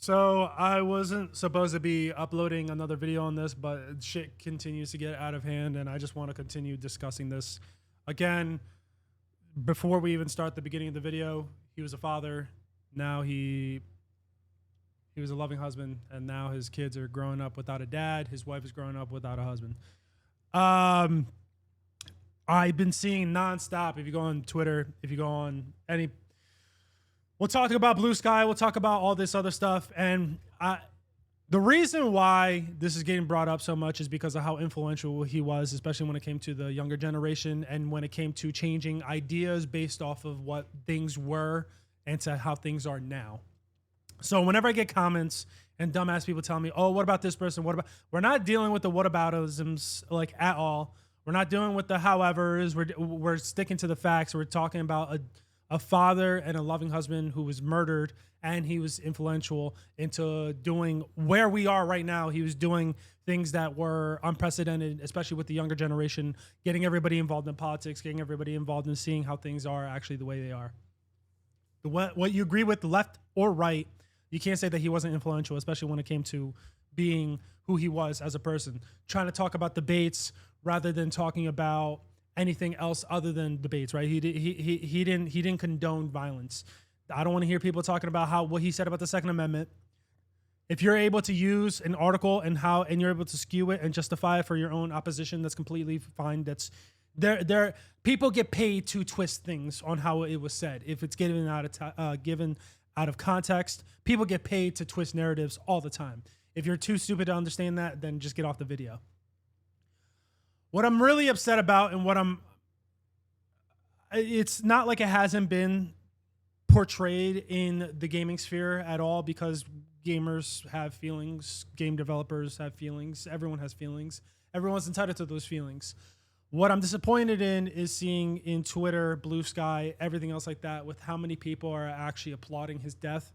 So I wasn't supposed to be uploading another video on this, but shit continues to get out of hand, and I just want to continue discussing this. Again, before we even start the beginning of the video, he was a father. Now he was a loving husband, and now his kids are growing up without a dad. His wife is growing up without a husband. I've been seeing nonstop. If you go on Twitter, if you go on any, we'll talk about Blue Sky. We'll talk about all this other stuff. And the reason why this is getting brought up so much is because of how influential he was, especially when it came to the younger generation and when it came to changing ideas based off of what things were and to how things are now. So whenever I get comments and dumbass people tell me, oh, what about this person? What about, we're not dealing with the whataboutisms like at all. We're not doing with the howevers. We're sticking to the facts. We're talking about a father and a loving husband who was murdered, and he was influential into doing where we are right now. He was doing things that were unprecedented, especially with the younger generation, getting everybody involved in politics, getting everybody involved in seeing how things are actually the way they are. What you agree with, the left or right, you can't say that he wasn't influential, especially when it came to being who he was as a person. Trying to talk about debates rather than talking about anything else other than debates, right? He didn't condone violence. I don't want to hear people talking about what he said about the Second Amendment. If you're able to use an article and you're able to skew it and justify it for your own opposition, that's completely fine. That's there. People get paid to twist things on how it was said. If it's given out of context, people get paid to twist narratives all the time. If you're too stupid to understand that, then just get off the video. What I'm really upset about and it's not like it hasn't been portrayed in the gaming sphere at all, because gamers have feelings, game developers have feelings, everyone has feelings. Everyone's entitled to those feelings. What I'm disappointed in is seeing in Twitter, Blue Sky, everything else like that, with how many people are actually applauding his death.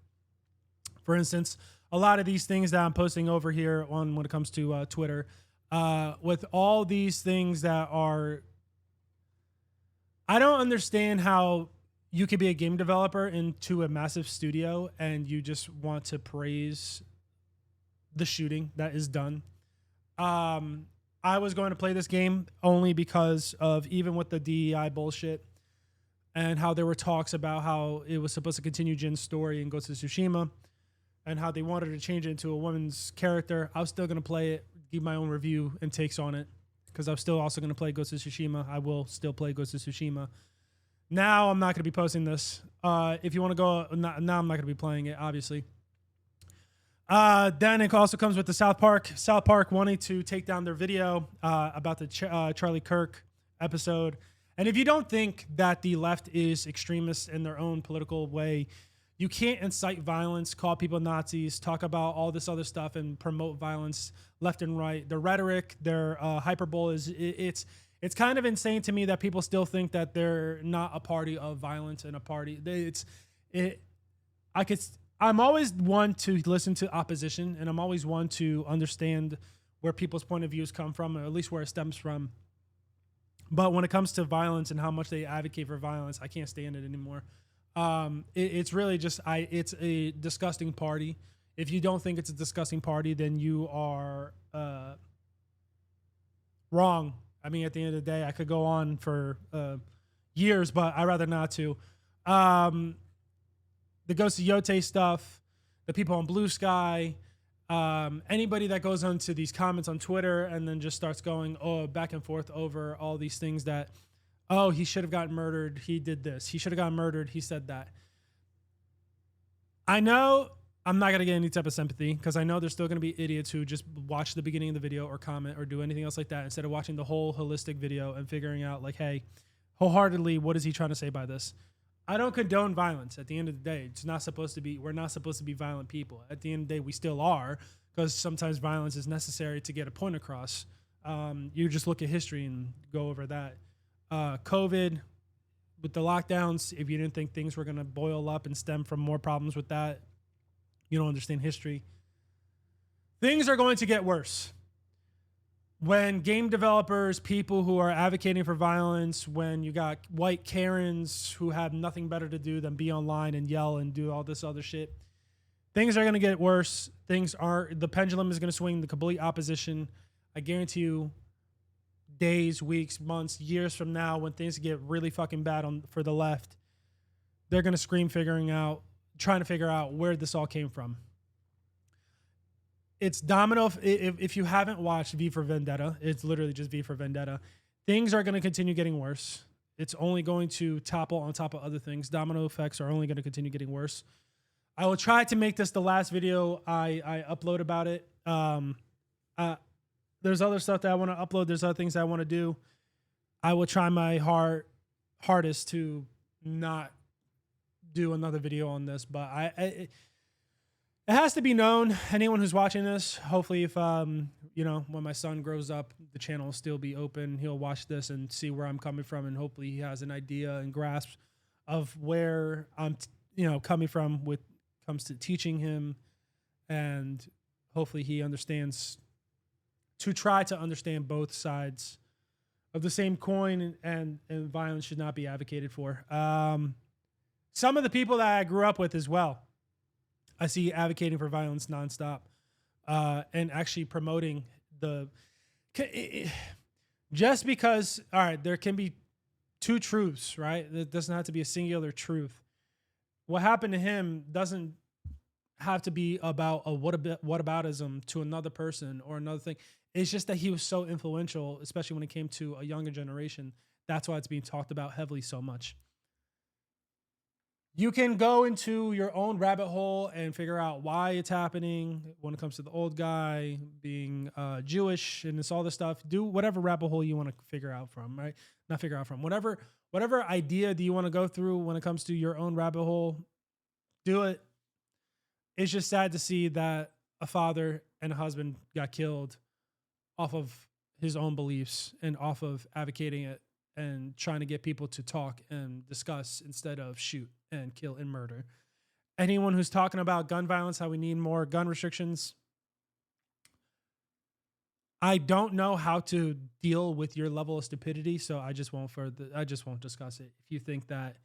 For instance, a lot of these things that I'm posting over here on when it comes to Twitter, with all these things that are, I don't understand how you could be a game developer into a massive studio and you just want to praise the shooting that is done. I was going to play this game only because of, even with the DEI bullshit and how there were talks about how it was supposed to continue Jin's story in Ghost of Tsushima and how they wanted to change it into a woman's character. I was still going to play it, give my own review and takes on it, because I'm still also going to play Ghost of Tsushima. I will still play Ghost of Tsushima. Now I'm not going to be posting this. If you want to go, now I'm not going to be playing it, obviously. Then it also comes with the South Park wanting to take down their video about the Charlie Kirk episode. And if you don't think that the left is extremist in their own political way, you can't incite violence, call people Nazis, talk about all this other stuff, and promote violence left and right. Their rhetoric, their hyperbole it's kind of insane to me that people still think that they're not a party of violence and a party. I'm always one to listen to opposition, and I'm always one to understand where people's point of views come from, or at least where it stems from. But when it comes to violence and how much they advocate for violence, I can't stand it anymore. It's really just, it's a disgusting party. If you don't think it's a disgusting party, then you are wrong. I mean, at the end of the day, I could go on for years, but I'd rather not to. The Ghost of Yotei stuff, the people on Blue Sky, anybody that goes onto these comments on Twitter and then just starts going back and forth over all these things that, oh, he should have gotten murdered, he did this, he should have gotten murdered, he said that. I know I'm not going to get any type of sympathy, because I know there's still going to be idiots who just watch the beginning of the video or comment or do anything else like that instead of watching the whole holistic video and figuring out, like, hey, wholeheartedly, what is he trying to say by this? I don't condone violence. At the end of the day, we're not supposed to be violent people. At the end of the day, we still are, because sometimes violence is necessary to get a point across. You just look at history and go over that. COVID, with the lockdowns, if you didn't think things were going to boil up and stem from more problems with that, you don't understand history. Things are going to get worse. When game developers, people who are advocating for violence, when you got white Karens who have nothing better to do than be online and yell and do all this other shit, things are going to get worse. The pendulum is going to swing the complete opposition. I guarantee you, days, weeks, months, years from now, when things get really fucking bad for the left, they're going to scream trying to figure out where this all came from. It's domino. If you haven't watched V for Vendetta, it's literally just V for Vendetta. Things are going to continue getting worse. It's only going to topple on top of other things. Domino effects are only going to continue getting worse. I will try to make this the last video I upload about it. There's other stuff that I want to upload. There's other things I want to do. I will try my hardest to not do another video on this, but it has to be known. Anyone who's watching this, hopefully if, when my son grows up, the channel will still be open. He'll watch this and see where I'm coming from. And hopefully he has an idea and grasp of where I'm, coming from when it comes to teaching him. And hopefully he understands, to try to understand both sides of the same coin, and violence should not be advocated for. Some of the people that I grew up with as well, I see advocating for violence nonstop, and actually promoting just because, all right, there can be two truths, right? It doesn't have to be a singular truth. What happened to him doesn't have to be about a whataboutism to another person or another thing. It's just that he was so influential, especially when it came to a younger generation. That's why it's being talked about heavily so much. You can go into your own rabbit hole and figure out why it's happening when it comes to the old guy being Jewish and this all this stuff. Do whatever rabbit hole you want to figure out from, right? Not figure out from. Whatever idea do you want to go through when it comes to your own rabbit hole, do it. It's just sad to see that a father and a husband got killed off of his own beliefs and off of advocating it and trying to get people to talk and discuss instead of shoot and kill and murder. Anyone who's talking about gun violence, how we need more gun restrictions, I don't know how to deal with your level of stupidity, so I just won't discuss it. If you think that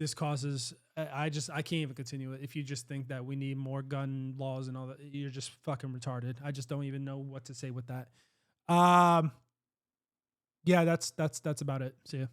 this causes, I can't even continue it. If you just think that we need more gun laws and all that, you're just fucking retarded. I just don't even know what to say with that. Yeah, that's about it. See ya.